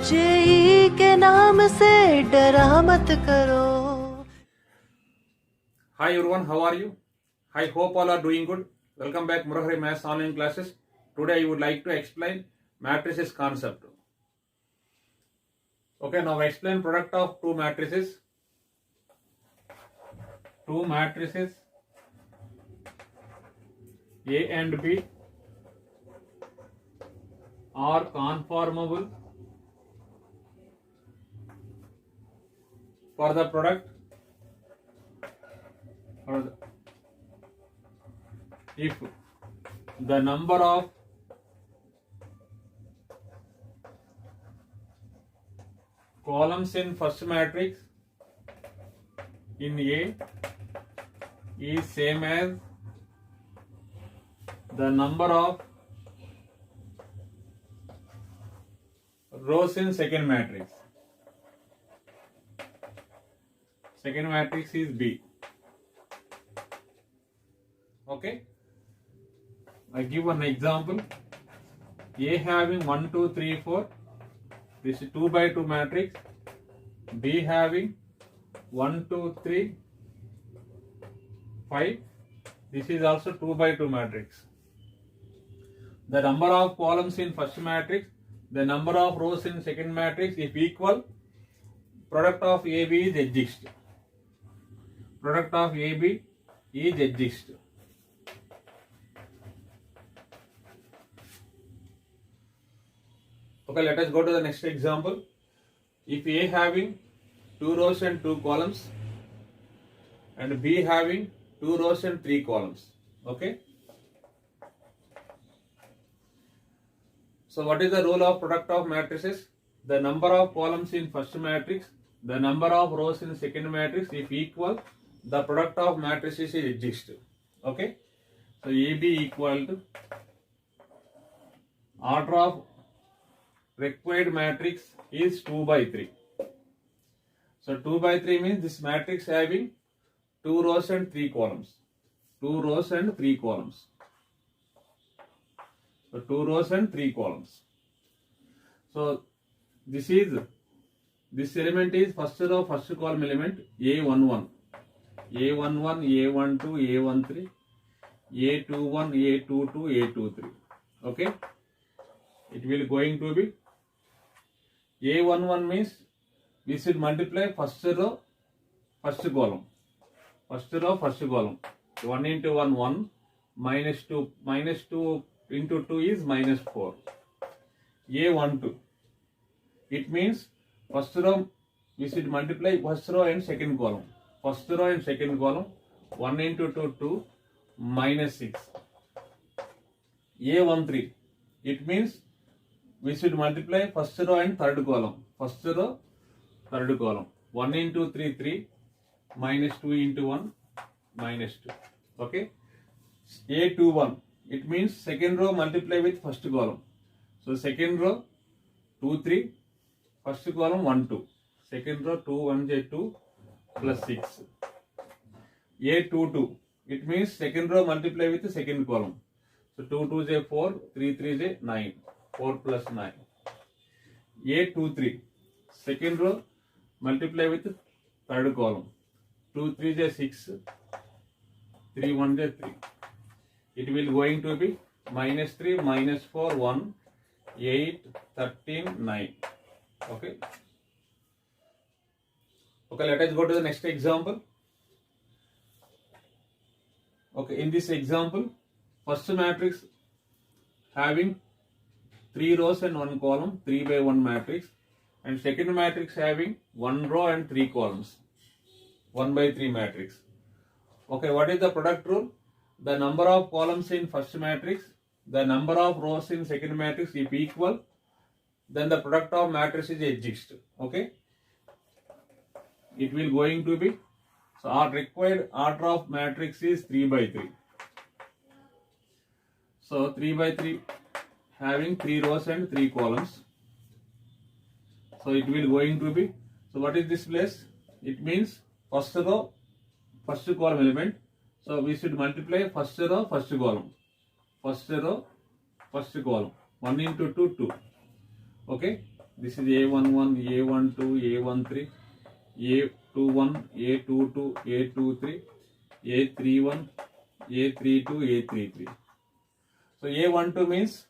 JEE के नाम से डरा मत करो. Hi everyone, how are you? I hope all are doing good. Welcome back Murahari Maths online classes. Today I would like to explain matrices concept. Okay, now explain product of two matrices. Two matrices A and B are conformable for the product or if the number of columns in first matrix in A is same as the number of rows in second matrix. Second matrix is B. Okay. I give one example. A having 1, 2, 3, 4. This is 2 by 2 matrix. B having 1, 2, 3, 5. This is also 2 by 2 matrix. The number of columns in first matrix, the number of rows in second matrix, if equal, product of AB is exist. Product of AB is exist. Okay, let us go to the next example. If A having 2 rows and 2 columns and B having 2 rows and 3 columns. Okay. So what is the rule of product of matrices? The number of columns in first matrix, the number of rows in second matrix, if equal, the product of matrices is exist. Okay. So AB equal to order of required matrix is 2 by 3. So 2 by 3 means this matrix having 2 rows and 3 columns. 2 rows and 3 columns. So 2 rows and 3 columns. So this element is first row, first column element A11. A11, A12, A13, A21, A22, A23. Okay. It will going to be A11 means we should multiply first row, first column. First row, first column. 1 into 1, 1. Minus 2 into 2 is minus 4. A12. It means first row we should multiply first row and second column. First row and second column. 1 into 2, 2. Minus 6. A13. It means we should multiply first row and third column. First row, third column. 1 into 3, 3. Minus 2 into 1, minus 2. Okay. A21. It means second row multiply with first column. So second row 2, 3. First column 1, 2. Second row 2, 1, 2 plus 6. A22. It means second row multiply with the second column. So 2, 2 4, 3, 3 9. 4 plus 9. A23. Second row multiply with the third column. 2, 3 6. 3, 1 3. It will going to be minus 3, minus 4, 1, 8, 13, 9. Okay. Okay, let us go to the next example. Okay, in this example, first matrix having 3 rows and 1 column, 3 by 1 matrix, and second matrix having 1 row and 3 columns, 1 by 3 matrix. Okay, what is the product rule? The number of columns in first matrix, the number of rows in second matrix, if equal, then the product of matrices exist. Okay, it will going to be, so our required order of matrix is 3 by 3. So 3 by 3 having 3 rows and 3 columns. So it will going to be, so what is this place? It means first row, first column element. So we should multiply first row, first column. First row, first column. 1 into 2, 2. Okay. This is A11, A12, A13, A21, A22, A23, A31, A32, A33. So A12 means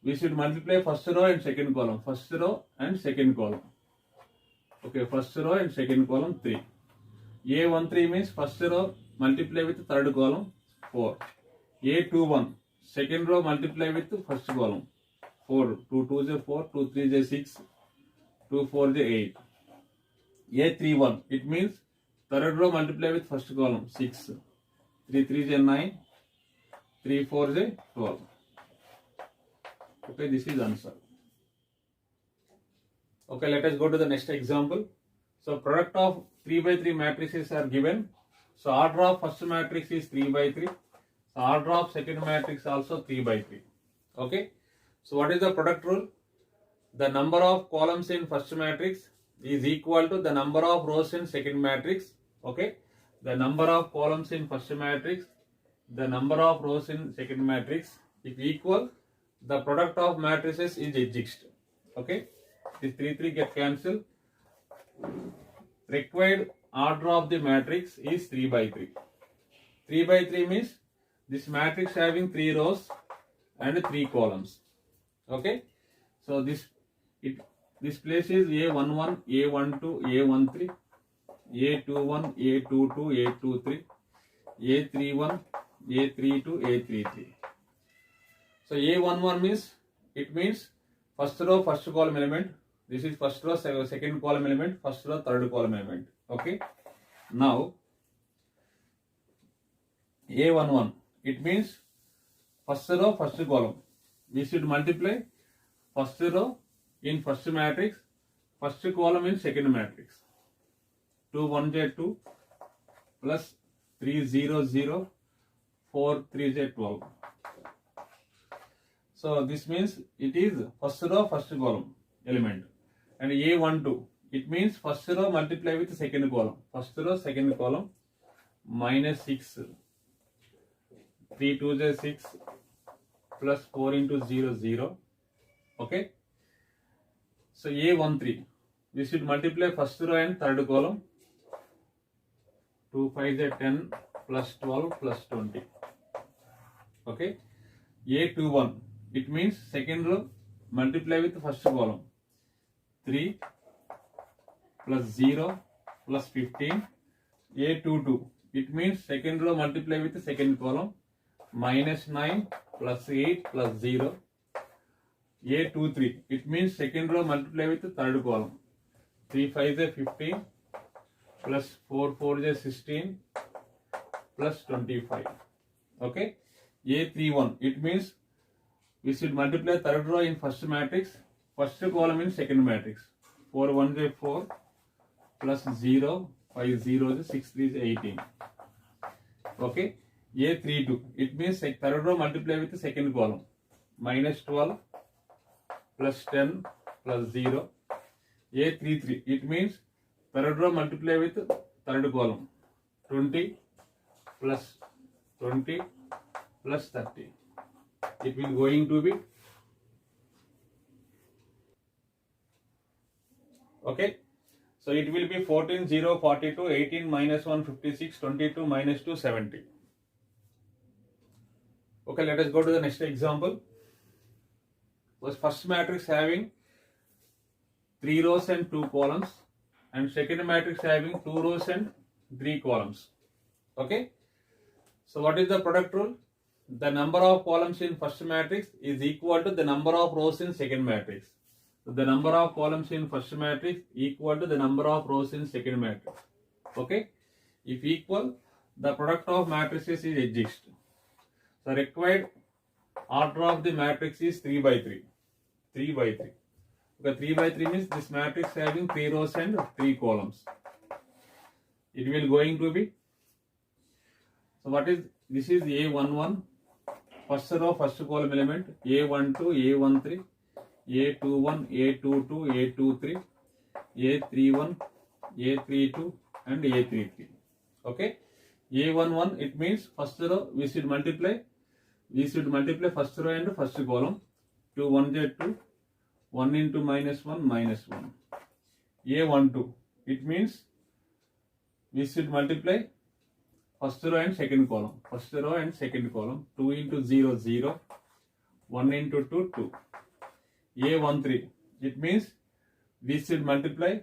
we should multiply first row and second column. First row and second column. Okay, first row and second column 3. A13 means first row multiply with third column 4. A21 second row multiply with first column 4. 2 2 is 4, 2 3 is 6, 2 4 is 8. A31 it means third row multiply with first column 6. 3 3 is 9, 3 4 is 12. Okay, this is answer. Okay, let us go to the next example. So product of 3 by 3 matrices are given. So order of first matrix is 3 by 3. So order of second matrix also 3 by 3. Okay. So what is the product rule? The number of columns in first matrix is equal to the number of rows in second matrix. Okay. The number of columns in first matrix, the number of rows in second matrix, if equal, the product of matrices is exist. Okay. This 3 3 get cancelled. Required order of the matrix is 3 by 3. 3 by 3 means this matrix having 3 rows and 3 columns. Okay. So this place is A11, A12, A13, A21, A22, A23, A31, A32, A33. So A11 means it means first row first column element. This is first row second column element, first row third column element. Okay. Now A11 it means first row first column. We should multiply first row in first matrix, first column in second matrix. 2 1 is 2 plus 3 0 0, 4 3 is 12. So this means it is first row first column element. And A12 it means first row multiply with second column. First row second column minus 6. 3 2 is 6 plus 4 into 0 0. Okay. So A13 we should multiply first row and third column. 2 5 is 10 plus 12 plus 20. Okay. A21 it means second row multiply with first column. 3 plus 0 plus 15. A22 it means second row multiply with the second column. Minus 9 plus 8 plus 0. A23 it means second row multiply with the third column. 3 5 is 15 plus 4 4 is 16 plus 25. Okay. A31 it means we should multiply third row in first matrix, first column in second matrix. 4 1 is 4 plus 0 5 0 is 6 3 is 18. Okay. A32 it means third row multiply with the second column. Minus 12 plus 10 plus 0. A33 it means third row multiply with third column. 20 plus 20 plus 30. It will going to be okay. So it will be 14 0 42, 18 minus 1 56, 22 minus 2 70. Okay, let us go to the next example. Was first matrix having 3 rows and 2 columns, and second matrix having 2 rows and 3 columns. Okay. So what is the product rule? The number of columns in first matrix is equal to the number of rows in second matrix. So the number of columns in first matrix equal to the number of rows in second matrix. Okay. If equal, the product of matrices is exist. The required order of the matrix is 3 by 3. 3 by 3. Okay, 3 by 3 means this matrix having 3 rows and 3 columns. It will going to be. So what is this is A11, first row first column element, A12, A13, A21, A22, A23, A31, A32 and A33. Okay. A11 it means first row we should multiply first row and first column. 2 1 is 2 1 into minus 1 minus 1. A12. It means we should multiply first row and second column. First row and second column. 2 into 0 0. 1 into 2 2. A13. It means we should multiply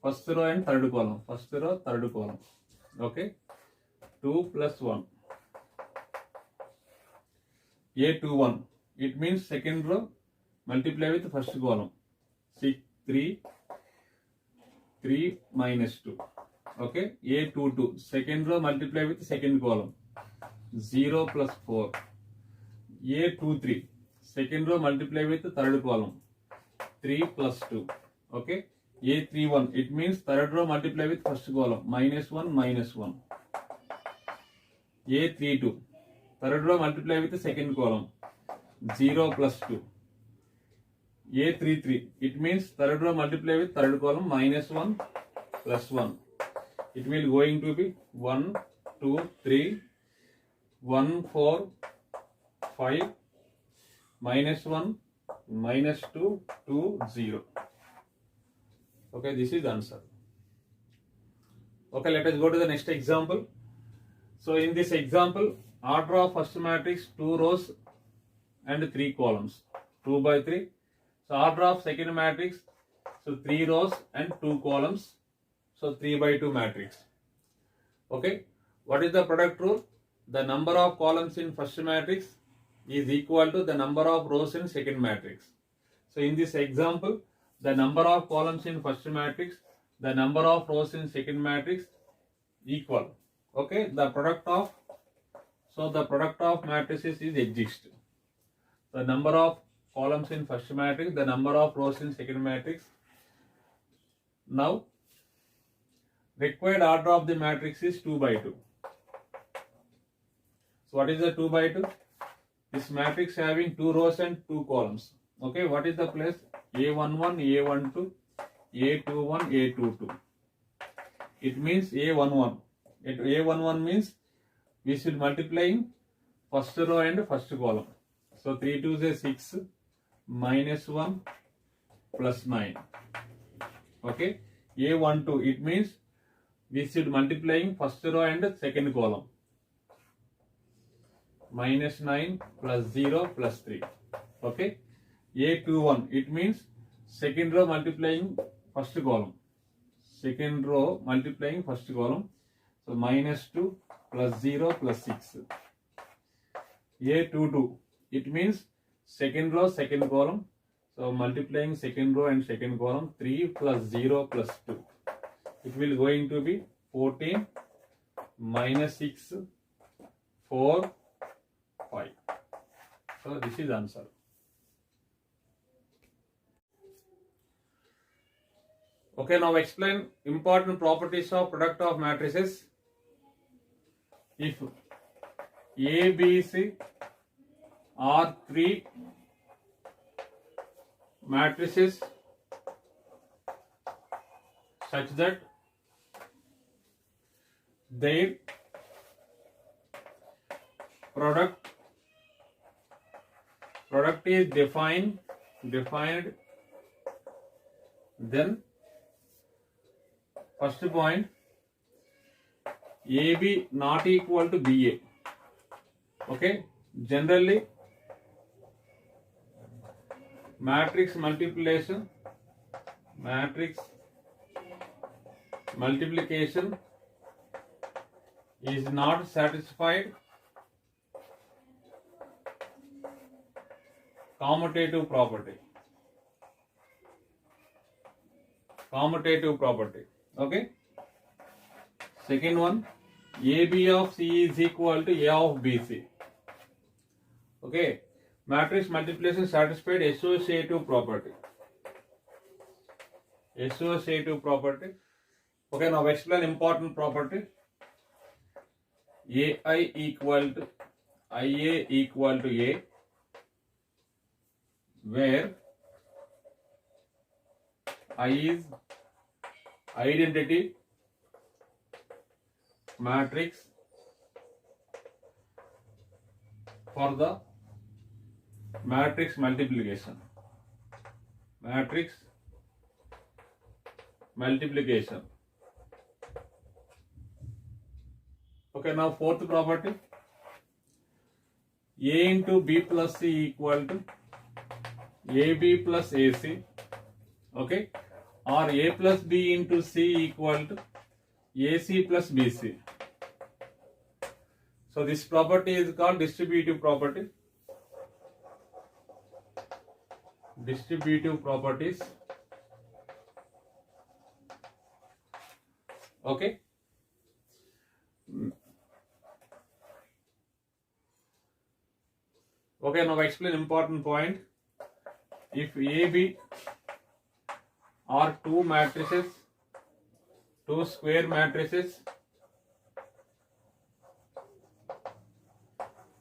first row and third column. First row, third column. Okay. 2 plus 1. A21. It means second row multiply with first column. 6 3 3 minus 2. Okay. A22. Second row multiply with second column. 0 plus 4. A23. Second row multiply with the third column. 3 plus 2. Okay. A31. It means third row multiply with first column. Minus 1 minus 1. A32. Third row multiply with the second column. 0 plus 2. A33. It means third row multiply with third column. Minus 1 plus 1. It will going to be 1 2 3 1 4 5 minus 1 minus 2 2 0. Okay, this is the answer. Okay, let us go to the next example. So in this example, order of first matrix 2 rows and 3 columns. 2 by 3. So order of second matrix, so 3 rows and 2 columns. So 3 by 2 matrix. Okay, what is the product rule? The number of columns in first matrix is equal to the number of rows in second matrix. So in this example, the number of columns in first matrix, the number of rows in second matrix equal. Okay, the product of matrices is exist. The number of columns in first matrix, the number of rows in second matrix. Now, required order of the matrix is 2 by 2. So what is the 2 by 2? This matrix having 2 rows and 2 columns. Okay, what is the place? A11, A12, A21, A22. It means A11. A11 means we should multiplying first row and first column. So 3 2s is 6 minus 1 plus 9. Okay, A12. It means we should multiplying first row and second column. Minus 9 plus 0 plus 3. Okay. A21. It means second row multiplying first column. Second row multiplying first column. So minus 2 plus 0 plus 6. A22. It means second row second column. So multiplying second row and second column. 3 plus 0 plus 2. It will going to be 14 minus 6 4 5. So this is answer. Okay, now explain important properties of product of matrices. If A, B, C are 3 matrices such that their product is defined, then first point, AB not equal to BA. Okay, generally matrix multiplication is not satisfied commutative property. Okay. Second one, AB of C is equal to A of BC. Okay. Matrix multiplication satisfied associative property. Okay, now explain important property. AI equal to IA equal to A, where I is identity matrix for the matrix multiplication. matrix multiplication. Okay, now fourth property, A into B plus C equal to AB plus AC, okay, or A plus B into C equal to AC plus BC. So this property is called distributive property. Distributive properties. Okay. Okay, now I explain important point. If AB are two matrices, two square matrices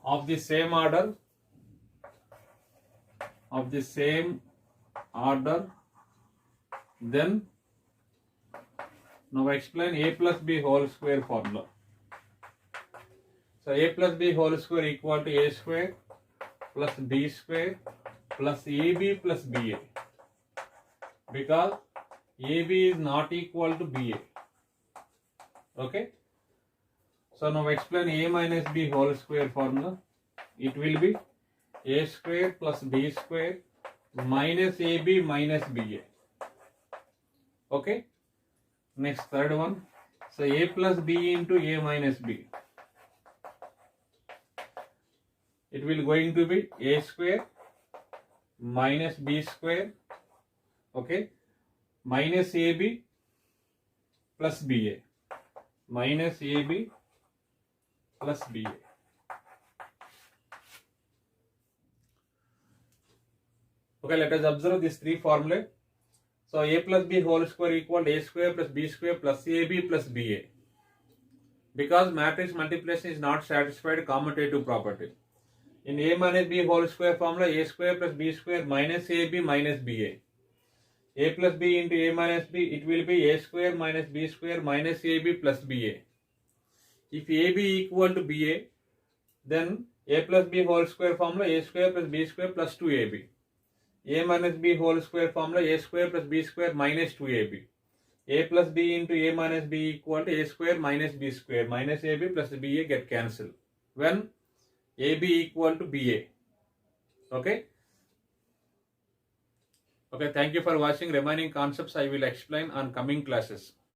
of the same order, then now I explain A plus B whole square formula. So A plus B whole square equal to A square plus B square plus AB plus BA, because AB is not equal to BA. Okay. So now explain A minus B whole square formula. It will be A square plus B square minus AB minus BA. Okay. Next, third one. So A plus B into A minus B. It will going to be A square minus B square, okay, minus AB plus BA, minus AB plus BA. Okay, let us observe these three formulae. So A plus B whole square equal to A square plus B square plus AB plus BA. Because matrix multiplication is not satisfied commutative property. In A minus B whole square formula, A square plus B square minus AB minus BA. A plus B into A minus B, it will be A square minus B square minus AB plus BA. If AB equal to BA, then A plus B whole square formula, A square plus B square plus 2AB. A minus B whole square formula, A square plus B square minus 2AB. A plus B into A minus B equal to A square minus B square minus AB plus BA get cancelled when AB equal to BA. Okay. Okay, thank you for watching. Remaining concepts I will explain on coming classes.